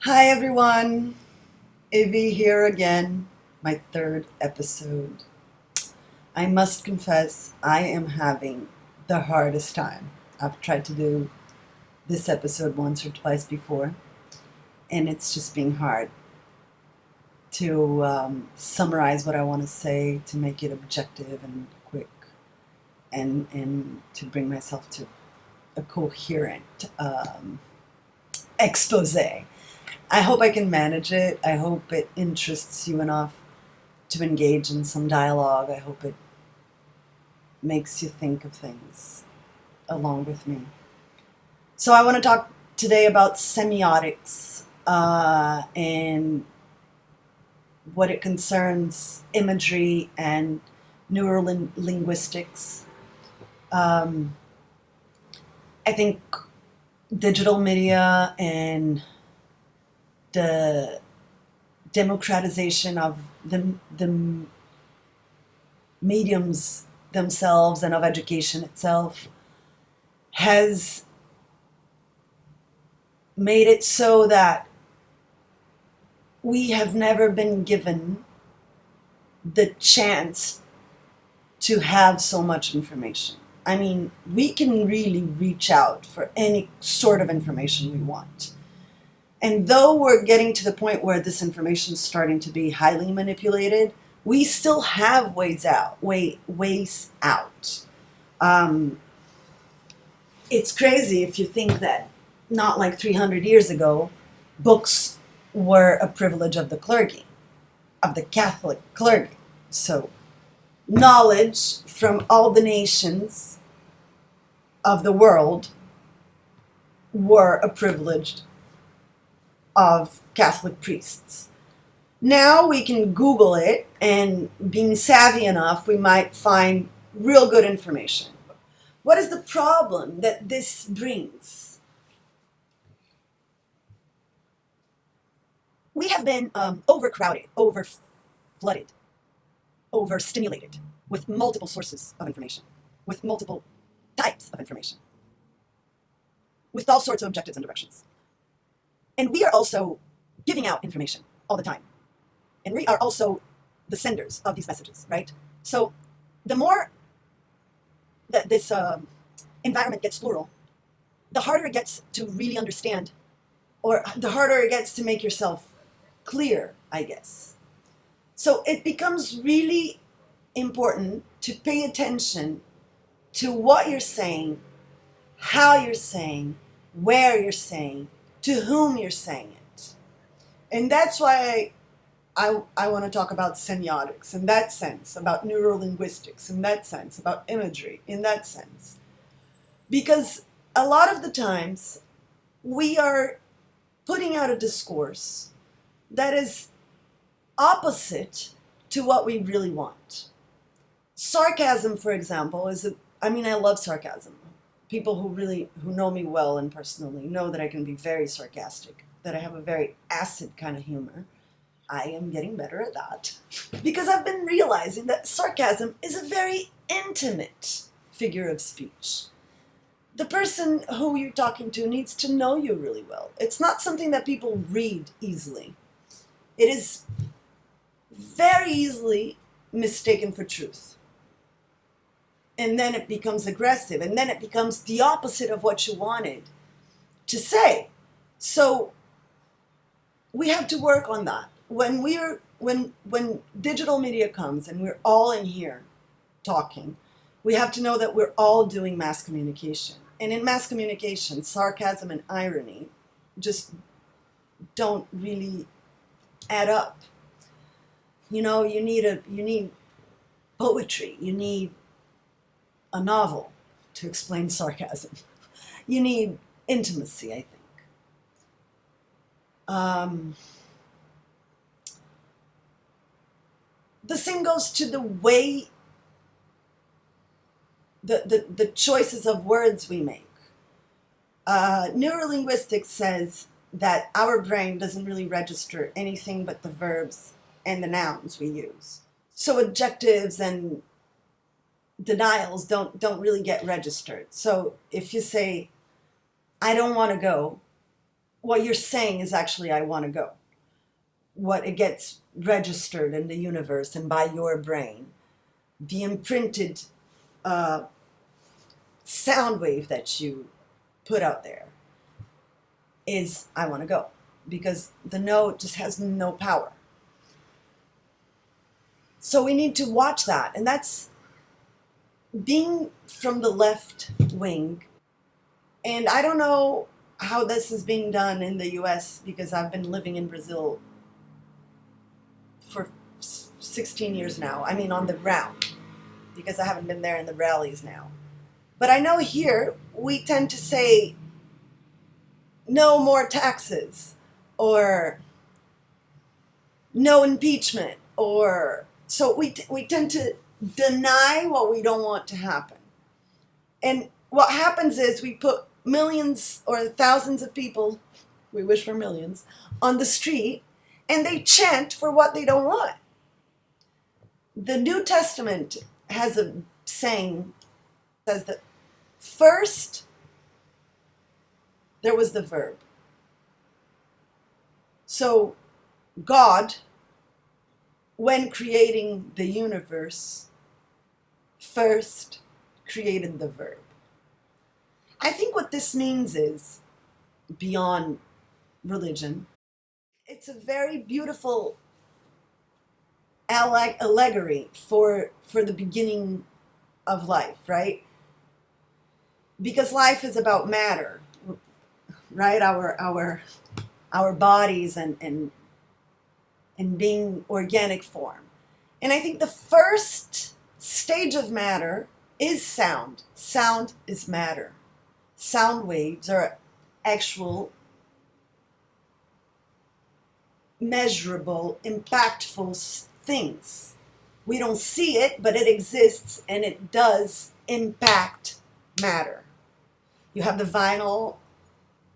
Hi everyone, Ivy here again, my third episode. I must confess, I am having the hardest time. I've tried to do this episode once or twice before, and it's just being hard to summarize what I want to say, to make it objective and quick, and to bring myself to a coherent expose. I hope I can manage it. I hope it interests you enough to engage in some dialogue. I hope it makes you think of things along with me. So I want to talk today about semiotics and what it concerns imagery and neurolinguistics. Um, I think digital media and the democratization of the mediums themselves and of education itself has made it so that we have never been given the chance to have so much information. I mean, we can really reach out for any sort of information we want. And though we're getting to the point where this information is starting to be highly manipulated, we still have ways out. It's crazy if you think that not like 300 years ago, books were a privilege of the clergy, of the Catholic clergy. So knowledge from all the nations of the world were a privilege of Catholic priests. Now we can Google it, and being savvy enough, we might find real good information. What is the problem that this brings? We have been overcrowded, overflooded, overstimulated with multiple sources of information, with multiple types of information, with all sorts of objectives and directions. And we are also giving out information all the time. And we are also the senders of these messages, right? So the more that this environment gets plural, the harder it gets to really understand, or the harder it gets to make yourself clear, I guess. So it becomes really important to pay attention to what you're saying, how you're saying, where you're saying, to whom you're saying it. And that's why I want to talk about semiotics in that sense, about neurolinguistics in that sense, about imagery in that sense. Because a lot of the times we are putting out a discourse that is opposite to what we really want. Sarcasm, for example, I love sarcasm. People who know me well and personally know that I can be very sarcastic, that I have a very acid kind of humor. I am getting better at that because I've been realizing that sarcasm is a very intimate figure of speech. The person who you're talking to needs to know you really well. It's not something that people read easily. It is very easily mistaken for truth. And then it becomes aggressive, and then it becomes the opposite of what you wanted to say. So we have to work on that. When digital media comes and we're all in here talking, we have to know that we're all doing mass communication. And in mass communication, sarcasm and irony just don't really add up. You know, you need poetry, you need a novel to explain sarcasm. You need intimacy, I think. The same goes to the way, the choices of words we make. Neurolinguistics says that our brain doesn't really register anything but the verbs and the nouns we use. So adjectives and denials don't really get registered. So if you say, I don't want to go, what you're saying is actually, I want to go. What it gets registered in the universe and by your brain, the imprinted sound wave that you put out there is, I want to go. Because the no just has no power. So we need to watch that. And that's being from the left wing. And I don't know how this is being done in the US because I've been living in Brazil for 16 years now. I mean, on the ground, because I haven't been there in the rallies now. But I know here we tend to say no more taxes, or no impeachment, or so we tend to deny what we don't want to happen. And what happens is we put millions or thousands of people, we wish for millions, on the street, and they chant for what they don't want. The New Testament has a saying that says that first there was the verb. So God, when creating the universe, first created the verb. I think what this means is, beyond religion, it's a very beautiful allegory for the beginning of life, right? Because life is about matter, right? Our bodies and being organic form. And I think the first stage of matter is sound. Sound is matter. Sound waves are actual, measurable, impactful things. We don't see it, but it exists, and it does impact matter. You have the vinyl,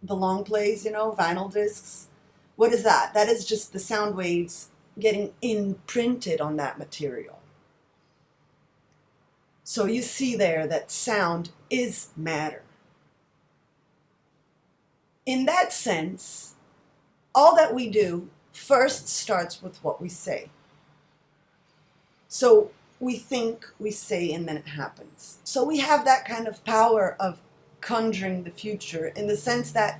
the long plays, vinyl discs. What is that? That is just the sound waves getting imprinted on that material. So you see there that sound is matter. In that sense, all that we do first starts with what we say. So we think, we say, and then it happens. So we have that kind of power of conjuring the future in the sense that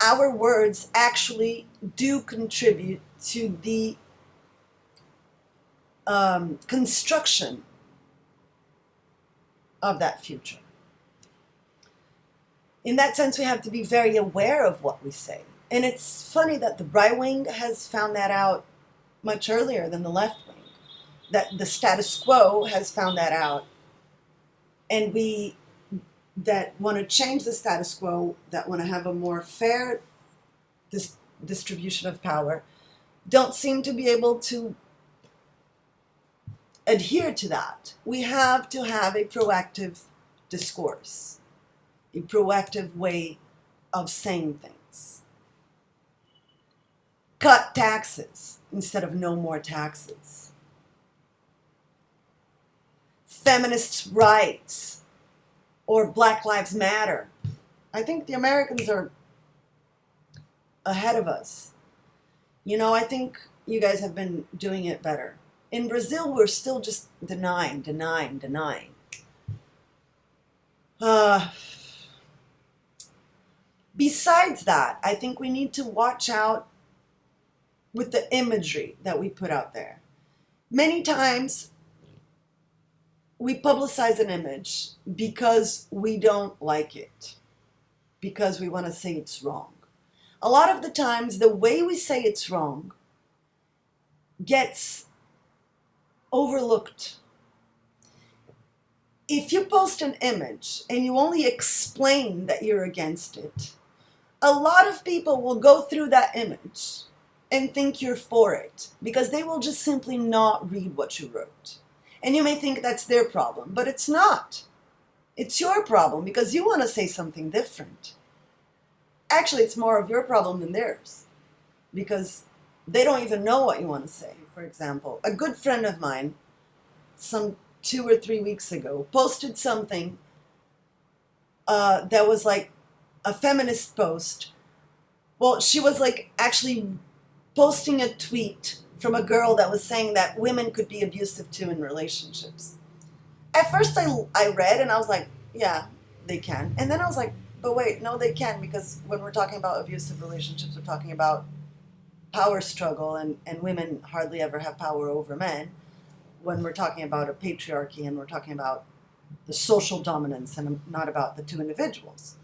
our words actually do contribute to the construction of that future. In that sense, we have to be very aware of what we say. And it's funny that the right wing has found that out much earlier than the left wing, that the status quo has found that out. And we that want to change the status quo, that want to have a more fair distribution of power, don't seem to be able to adhere to that. We have to have a proactive discourse, a proactive way of saying things. Cut taxes instead of no more taxes. Feminist rights or Black Lives Matter. I think the Americans are ahead of us. I think you guys have been doing it better. In Brazil, we're still just denying. Besides that, I think we need to watch out with the imagery that we put out there. Many times, we publicize an image because we don't like it, because we want to say it's wrong. A lot of the times, the way we say it's wrong gets overlooked. If you post an image and you only explain that you're against it, a lot of people will go through that image and think you're for it because they will just simply not read what you wrote. And you may think that's their problem, but it's not. It's your problem because you want to say something different. Actually, it's more of your problem than theirs because they don't even know what you want to say. For example, a good friend of mine, some 2 or 3 weeks ago, posted something that was like a feminist post. Well, she was like actually posting a tweet from a girl that was saying that women could be abusive too in relationships. At first I read and I was like, yeah, they can. And then I was like, but wait, no, they can, because when we're talking about abusive relationships, we're talking about power struggle, and women hardly ever have power over men. When we're talking about a patriarchy and we're talking about the social dominance and not about the two individuals.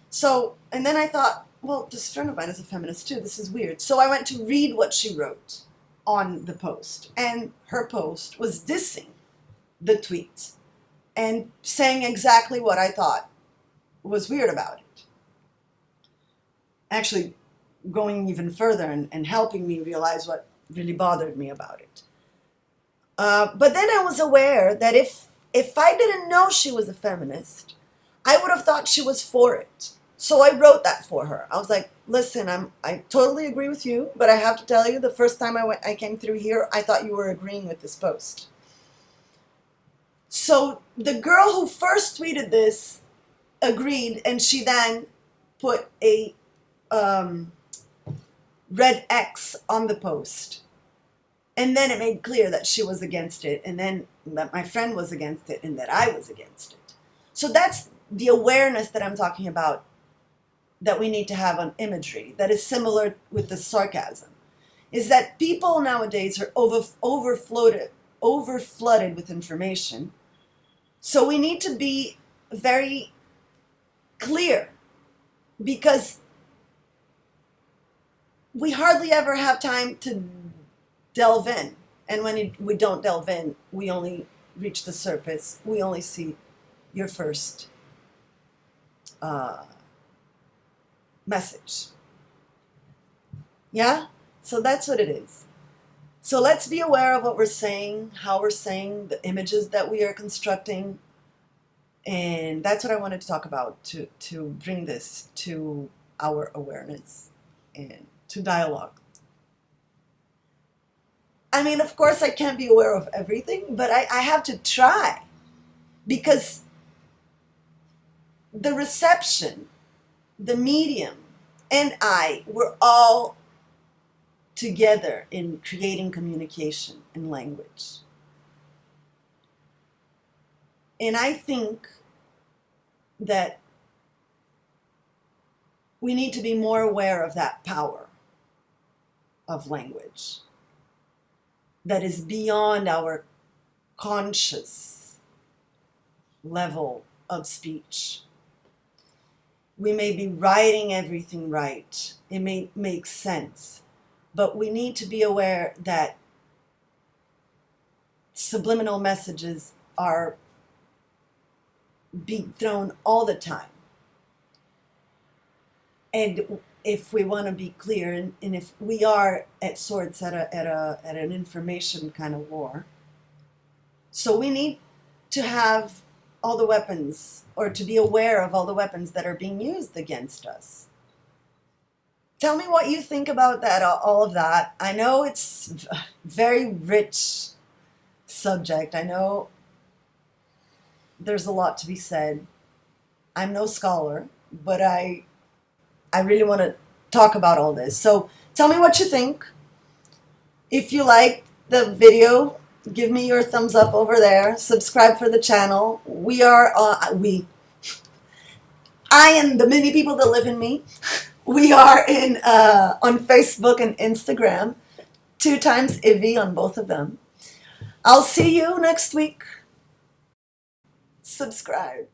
So, and then I thought, well, this friend of mine is a feminist too. This is weird. So I went to read what she wrote on the post. And her post was dissing the tweet and saying exactly what I thought was weird about it. Actually, going even further and helping me realize what really bothered me about it. But then I was aware that if I didn't know she was a feminist, I would have thought she was for it. So I wrote that for her. I was like, listen, I totally agree with you, but I have to tell you, the first time I came through here, I thought you were agreeing with this post. So the girl who first tweeted this agreed, and she then put a red X on the post. And then it made clear that she was against it, and then that my friend was against it, and that I was against it. So that's the awareness that I'm talking about, that we need to have on imagery, that is similar with the sarcasm, is that people nowadays are overflooded with information. So we need to be very clear, because we hardly ever have time to delve in. And when we don't delve in, we only reach the surface. We only see your first message. Yeah? So that's what it is. So let's be aware of what we're saying, how we're saying, the images that we are constructing. And that's what I wanted to talk about, to bring this to our awareness and to dialogue. I mean, of course, I can't be aware of everything, but I have to try, because the reception, the medium, and we're all together in creating communication and language. And I think that we need to be more aware of that power of language that is beyond our conscious level of speech. We may be writing everything right. It may make sense. But we need to be aware that subliminal messages are being thrown all the time. And if we want to be clear, and if we are at sorts at an information kind of war, so we need to have all the weapons, or to be aware of all the weapons that are being used against us. Tell me what you think about that, all of that. I know it's a very rich subject. I know there's a lot to be said. I'm no scholar, but I really want to talk about all this. So tell me what you think. If you like the video, give me your thumbs up over there. Subscribe for the channel. I and the many people that live in me, we are on Facebook and Instagram, 2x Ivy on both of them. I'll see you next week. Subscribe.